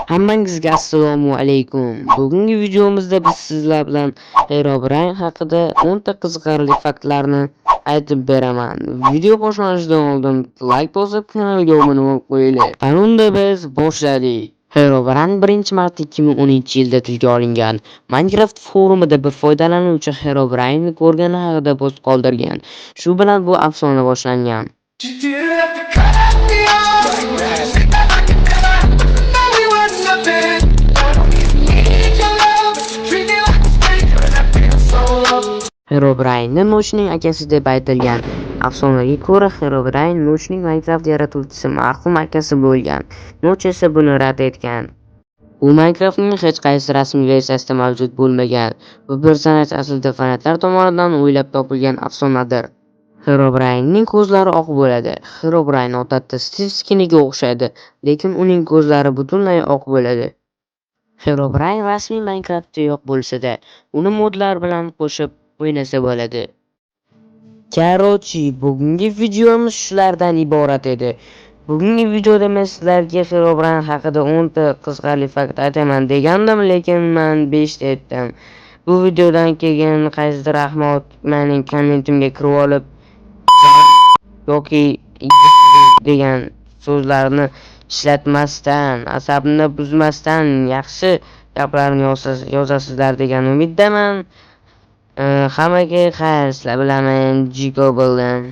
Hammangizga assalomu alaykum. Bugungi videomizda biz sizlar bilan Herobrine haqida 10 ta qiziqarli faktlarni aytib beraman. Video boshlanishidan oldin like bosib kanalga obuna bo'lib qo'yinglar. Qanunda biz boshladik. Herobrine birinchi marta 2010-yilda tilga olingan. Minecraft forumida bir foydalanuvchi Herobrine'ni ko'rgani haqida post qoldirgan. Shu bilan bu afsona boshlangan. Herobrine Nochning akasi deb aytilgan. Afsonaga ko'ra, Herobrine Nochning Minecraft yaratuvchisi marhum akasi bo'lgan. Noch esa buni rad etgan. U Minecraftning hech qaysi rasmiy versiyasida mavjud bo'lmagan. Bu personaj aslida fanatlar tomonidan o'ylab topilgan afsonadir. Herobrinening ko'zlari oq bo'ladi. Herobrine odatda Steve Skinnyga o'xshaydi, lekin uning ko'zlari butunlay oq bo'ladi. Herobrine rasmiy Minecraftda yo'q bo'lsa-da, uni modlar bilan qo'shib o'ynasa bo'ladi. Karochi, bugungi videomiz shulardan iborat edi. Bugungi videoda men sizlarga Herobrine haqida 10 ta qiziqarli fakt aytaman degandim, lekin men 5 ta aytdim. Bu videodan keyin qaysidir ahmoq mening kommentimga kirib olib yoki degan so'zlarni ishlatmasdan, asabni buzmasdan yaxshi gaplarni yozasizlar degan umiddaman. Hammaga xayr, sizlar bilan men Jiko bo'ldim.